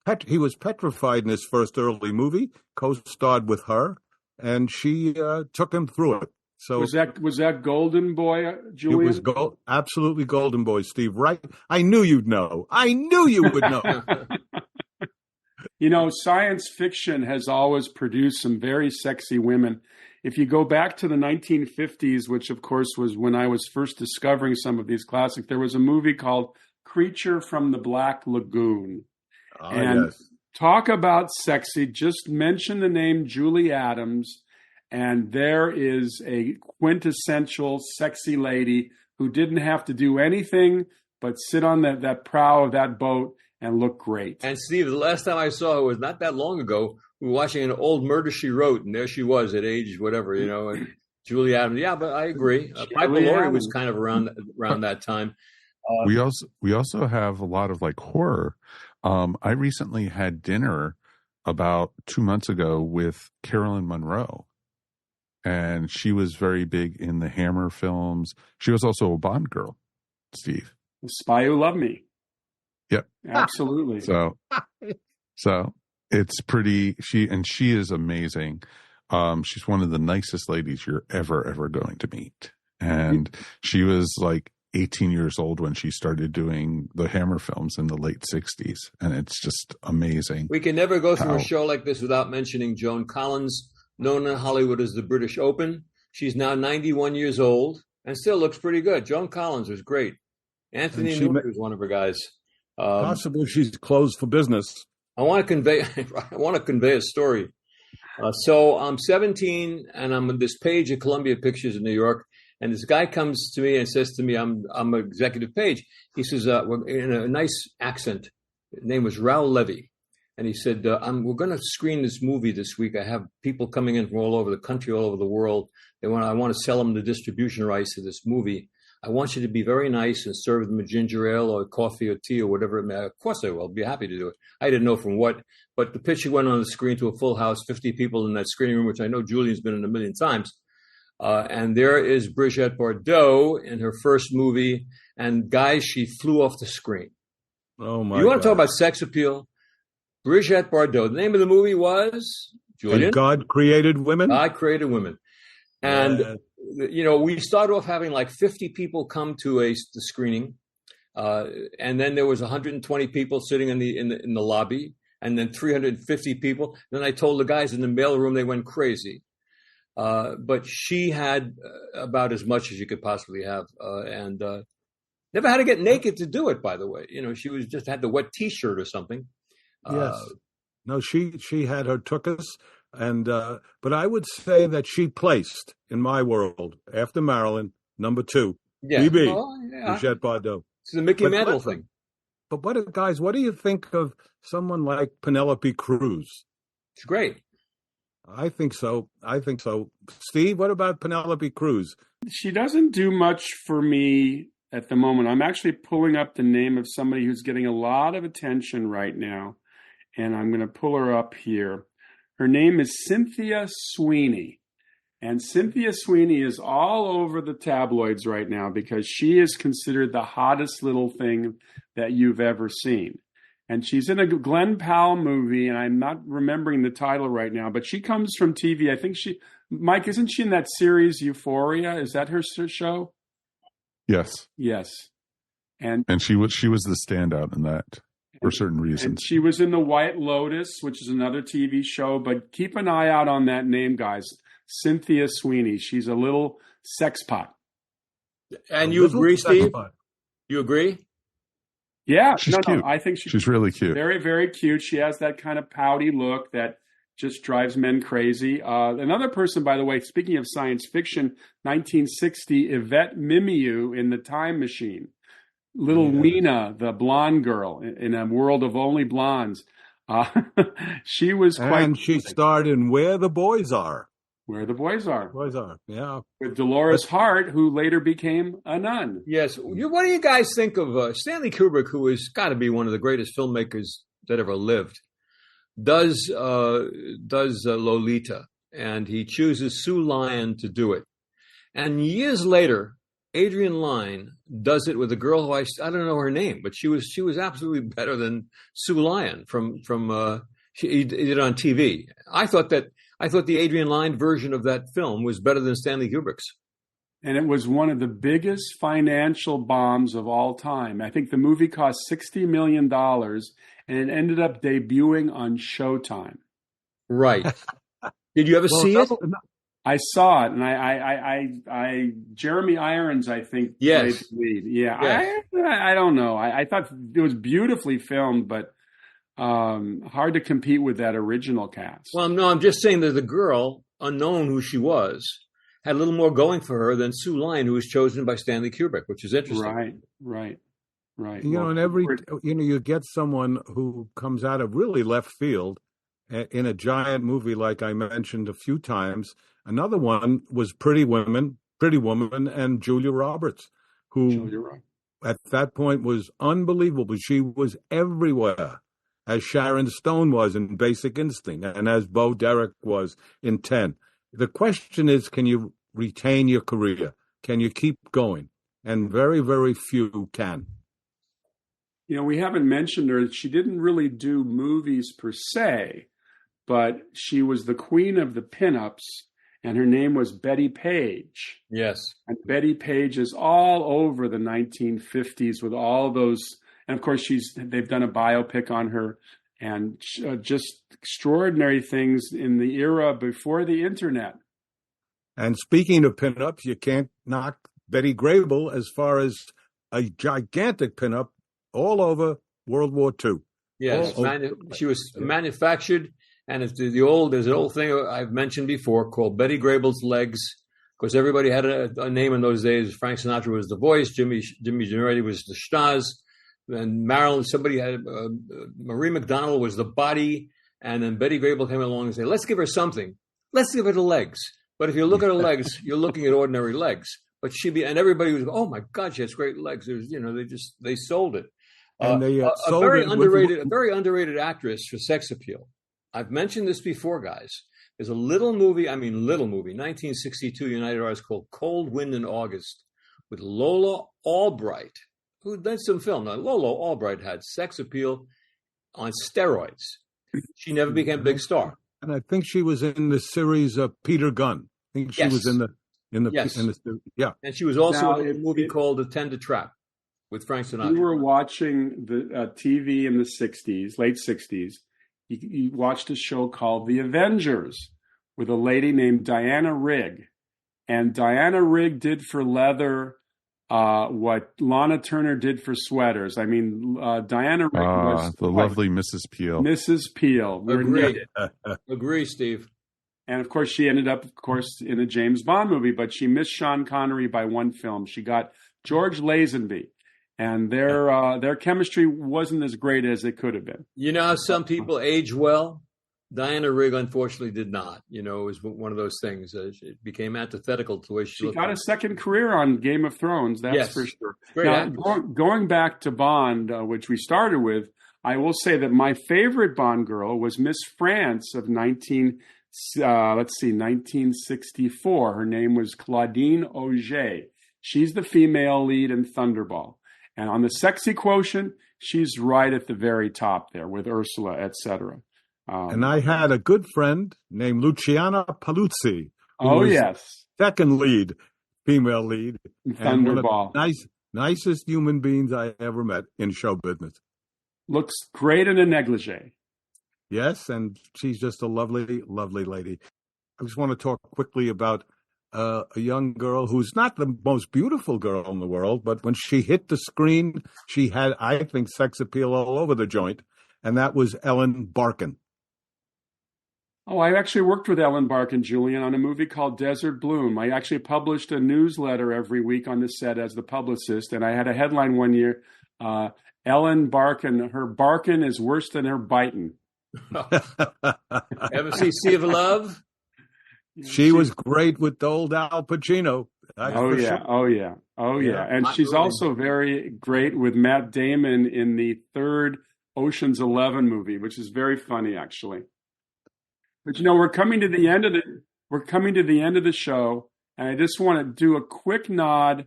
petrified in his first early movie, co-starred with her, and she took him through it. So was that Golden Boy, Julian? It was absolutely Golden Boy, Steve. Right? I knew you'd know. I knew you would know. You know, science fiction has always produced some very sexy women. If you go back to the 1950s, which of course was when I was first discovering some of these classics, there was a movie called Creature from the Black Lagoon. Yes. Talk about sexy. Just mention the name Julie Adams, and there is a quintessential sexy lady who didn't have to do anything but sit on that prow of that boat and look great. And Steve, the last time I saw her was not that long ago. We were watching an old Murder, She Wrote, and there she was at age whatever, and Julie Adams. Yeah, but I agree. Piper Laurie was kind of around that time. We also have a lot of like horror. I recently had dinner about 2 months ago with Marilyn Monroe, and she was very big in the Hammer films. She was also a Bond girl, Steve. The Spy Who Loved Me. Yep. Absolutely. So it's pretty. She is amazing. She's one of the nicest ladies you're ever going to meet. And she was like 18 years old when she started doing the Hammer films in the late 60s. And it's just amazing. We can never go through a show like this without mentioning Joan Collins, known in Hollywood as the British Open. She's now 91 years old and still looks pretty good. Joan Collins was great. Anthony Newman was one of her guys. Possibly she's closed for business. I want to convey a story. So I'm 17 and I'm on this page at Columbia Pictures in New York. And this guy comes to me and says to me, I'm an executive page. He says, in a nice accent, his name was Raoul Levy. And he said, we're going to screen this movie this week. I have people coming in from all over the country, all over the world. I want to sell them the distribution rights to this movie. I want you to be very nice and serve them a ginger ale or coffee or tea or whatever it may. Of course I will. I'll be happy to do it. I didn't know from what, but the picture went on the screen to a full house, 50 people in that screening room, which I know Julian's been in a million times. And there is Brigitte Bardot in her first movie. And guys, she flew off the screen. Oh, my God. You want to talk about sex appeal? Brigitte Bardot. The name of the movie was, Julian? And God Created Women? God Created Women. And, we started off having like 50 people come to the screening. And then there was 120 people sitting in the lobby. And then 350 people. Then I told the guys in the mail room, they went crazy. But she had about as much as you could possibly have, and never had to get naked to do it. By the way, she was just had the wet T-shirt or something. Yes, no, she had her tuchus, and but I would say that she placed in my world after Marilyn number 2, BB, Brigitte Bardot. It's the Mickey Mantle thing. But what do you think of someone like Penelope Cruz? It's great. I think so. Steve, what about Penelope Cruz? She doesn't do much for me at the moment. I'm actually pulling up the name of somebody who's getting a lot of attention right now, and I'm going to pull her up here. Her name is Cynthia Sweeney, and Cynthia Sweeney is all over the tabloids right now because she is considered the hottest little thing that you've ever seen. And she's in a Glenn Powell movie, and I'm not remembering the title right now, but she comes from TV. I think Mike, isn't she in that series Euphoria? Is that her show? Yes. Yes. And she was the standout in that for certain reasons. And she was in The White Lotus, which is another TV show. But keep an eye out on that name, guys. Cynthia Sweeney. She's a little sex pot. And you agree, Steve? You agree? Yeah. She's cute. No, I think she's really cute. Very, very cute. She has that kind of pouty look that just drives men crazy. Another person, by the way, speaking of science fiction, 1960, Yvette Mimieux in The Time Machine. Little Weena, the blonde girl in a world of only blondes. She was quite... And she starred in Where the Boys Are. Where the Boys Are. Boys Are, yeah. With Dolores Hart, who later became a nun. Yes. What do you guys think of Stanley Kubrick, who has got to be one of the greatest filmmakers that ever lived? Does Lolita, and he chooses Sue Lyon to do it. And years later, Adrian Lyne does it with a girl who I don't know her name, but she was absolutely better than Sue Lyon he did it on TV. I thought the Adrian Lyne version of that film was better than Stanley Kubrick's. And it was one of the biggest financial bombs of all time. I think the movie cost $60 million, and it ended up debuting on Showtime. Right. Did you ever see it? I saw it, and I Jeremy Irons, I think, played the lead. Yeah, yes. I don't know. I thought it was beautifully filmed, but hard to compete with that original cast. Well, no, I'm just saying that the girl, unknown who she was, had a little more going for her than Sue Lyon, who was chosen by Stanley Kubrick, which is interesting. Right. You get someone who comes out of really left field in a giant movie, like I mentioned a few times. Another one was Pretty Woman, and Julia Roberts, who at that point was unbelievable. She was everywhere, as Sharon Stone was in Basic Instinct, and as Bo Derek was in 10. The question is, can you retain your career? Can you keep going? And very, very few can. We haven't mentioned her. She didn't really do movies per se, but she was the queen of the pinups, and her name was Betty Page. Yes. And Betty Page is all over the 1950s with all those, and of course they've done a biopic on her, and just extraordinary things in the era before the internet. And speaking of pinups, you can't knock Betty Grable as far as a gigantic pinup all over World War II. Yes, she was manufactured, and it's there's an old thing I've mentioned before called Betty Grable's legs. Of course, everybody had a name in those days. Frank Sinatra was the voice, Jimmy Ginetti was the schnoz, and Marilyn, somebody had Marie McDonald was the body, and then Betty Grable came along and said, "Let's give her something. Let's give her the legs." But if you look at her legs, you're looking at ordinary legs. But and everybody was, "Oh my God, she has great legs." They sold it. And they a very underrated actress for sex appeal. I've mentioned this before, guys. There's a little movie, 1962 United Artists called Cold Wind in August with Lola Albright, who did some film. Now, Lola Albright had sex appeal on steroids. She never became a big star. And I think she was in the series of Peter Gunn. I think she was in the And she was also in a movie called Attend a Trap with Frank Sinatra. You were watching the TV in the 60s, late 60s. You watched a show called The Avengers with a lady named Diana Rigg. And Diana Rigg did for leather what Lana Turner did for sweaters. Diana Rigg was the lovely Mrs. Peel. Mrs. Peel. Agree, Steve. And of course, she ended up, in a James Bond movie, but she missed Sean Connery by one film. She got George Lazenby, and their chemistry wasn't as great as it could have been. You know how some people age well? Diana Rigg, unfortunately, did not. It was one of those things. It became antithetical to the way she looked. She got a second career on Game of Thrones, that's for sure. Now, going back to Bond, which we started with, I will say that my favorite Bond girl was Miss France of 1964. Her name was Claudine Auger. She's the female lead in Thunderball. And on the sexy quotient, she's right at the very top there with Ursula, etc. And I had a good friend named Luciana Paluzzi. Oh, yes. Second lead, female lead. Thunderball. Nicest human beings I ever met in show business. Looks great in a negligee. Yes, and she's just a lovely, lovely lady. I just want to talk quickly about a young girl who's not the most beautiful girl in the world, but when she hit the screen, she had, I think, sex appeal all over the joint, and that was Ellen Barkin. Oh, I actually worked with Ellen Barkin, Julian, on a movie called Desert Bloom. I actually published a newsletter every week on the set as the publicist, and I had a headline one year, Ellen Barkin, her barkin is worse than her bitin'. Ever see Sea of Love? She was great with old Al Pacino. Oh yeah. And she's also very great with Matt Damon in the third Ocean's 11 movie, which is very funny, actually. But we're coming to the end of the show, and I just want to do a quick nod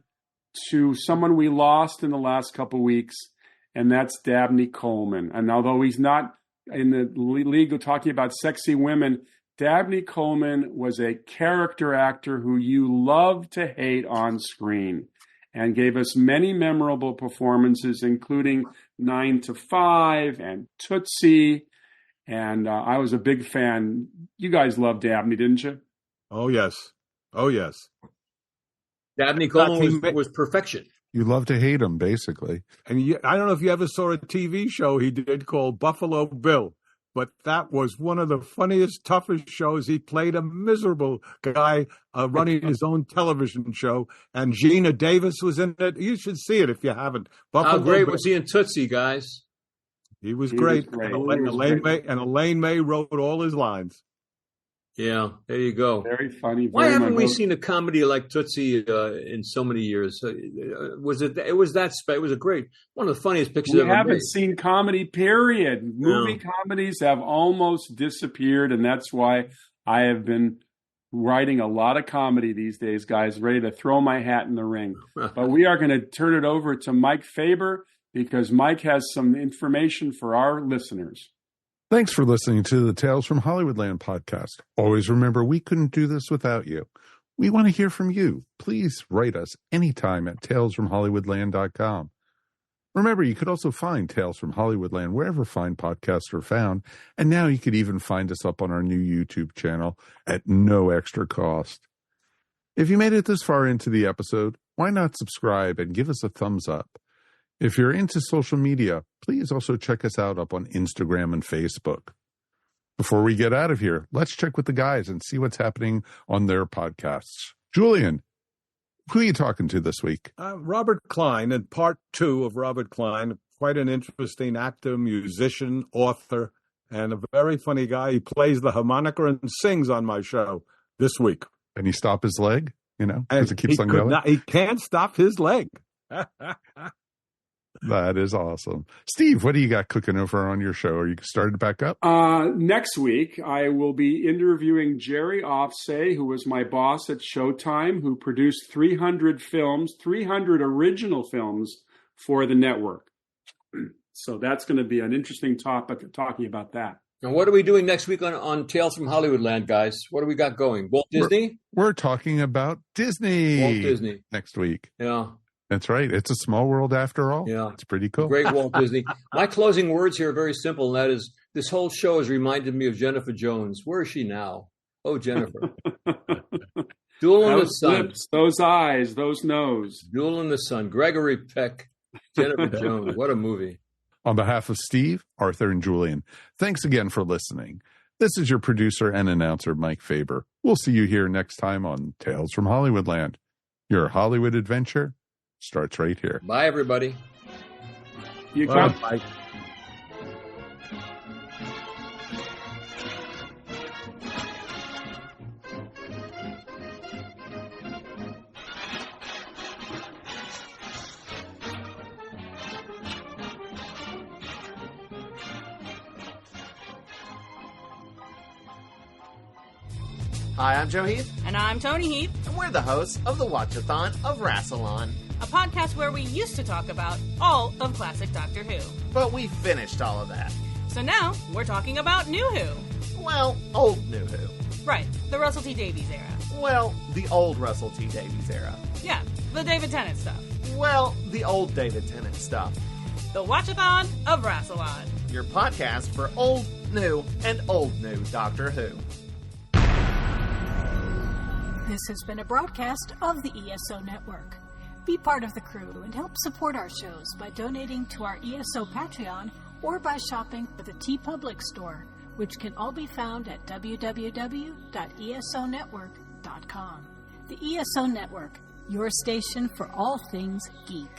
to someone we lost in the last couple of weeks, and that's Dabney Coleman. And although he's not in the league of talking about sexy women, Dabney Coleman was a character actor who you love to hate on screen and gave us many memorable performances, including 9 to 5 and Tootsie. And I was a big fan. You guys loved Dabney, didn't you? Oh, yes. Dabney Coleman was perfection. You love to hate him, basically. And I don't know if you ever saw a TV show he did called Buffalo Bill, but that was one of the funniest, toughest shows. He played a miserable guy running his own television show, and Gina Davis was in it. You should see it if you haven't. How great was he in Tootsie, guys? He was great. And Elaine May wrote all his lines. Yeah, there you go. Very funny. Why haven't we seen a comedy like Tootsie in so many years? It was a great, one of the funniest pictures ever made. We haven't seen comedy, period. Movie comedies have almost disappeared, and that's why I have been writing a lot of comedy these days, guys, ready to throw my hat in the ring. But we are going to turn it over to Mike Faber, because Mike has some information for our listeners. Thanks for listening to the Tales from Hollywoodland podcast. Always remember, we couldn't do this without you. We want to hear from you. Please write us anytime at talesfromhollywoodland.com. Remember, you could also find Tales from Hollywoodland wherever fine podcasts are found. And now you could even find us up on our new YouTube channel at no extra cost. If you made it this far into the episode, why not subscribe and give us a thumbs up? If you're into social media, please also check us out up on Instagram and Facebook. Before we get out of here, let's check with the guys and see what's happening on their podcasts. Julian, who are you talking to this week? Robert Klein, and part 2 of Robert Klein. Quite an interesting actor, musician, author, and a very funny guy. He plays the harmonica and sings on my show this week. Can he stop his leg? Because it keeps on going? He can't stop his leg. That is awesome. Steve, what do you got cooking over on your show? Are you started back up? Next week, I will be interviewing Jerry Offsay, who was my boss at Showtime, who produced 300 films, 300 original films for the network. So that's going to be an interesting topic, talking about that. And what are we doing next week on Tales from Hollywoodland, guys? What do we got going? Walt Disney? We're talking about Disney. Walt Disney. Next week. Yeah. That's right. It's a small world after all. Yeah. It's pretty cool. Great Walt Disney. My closing words here are very simple, and that is, this whole show has reminded me of Jennifer Jones. Where is she now? Oh, Jennifer. Duel in the Sun. Lips, those eyes, those nose. Duel in the Sun. Gregory Peck. Jennifer Jones. What a movie. On behalf of Steve, Arthur, and Julian, thanks again for listening. This is your producer and announcer, Mike Faber. We'll see you here next time on Tales from Hollywoodland. Your Hollywood adventure starts right here. Bye, everybody. You come. Bye. Hi, I'm Joe Heath, And I'm Tony Heath, and we're the hosts of the Watchathon of Rassilon. a podcast where we used to talk about all of classic Doctor Who. But we finished all of that. So now we're talking about New Who. Well, old New Who. Right, the Russell T Davies era. Well, the old Russell T Davies era. Yeah, the David Tennant stuff. well, the old David Tennant stuff. The Watchathon of Rassilon. Your podcast for old, new, and old new Doctor Who. This has been a broadcast of the ESO Network. Be part of the crew and help support our shows by donating to our ESO Patreon or by shopping at the TeePublic store, which can all be found at www.esonetwork.com. The ESO Network, your station for all things geek.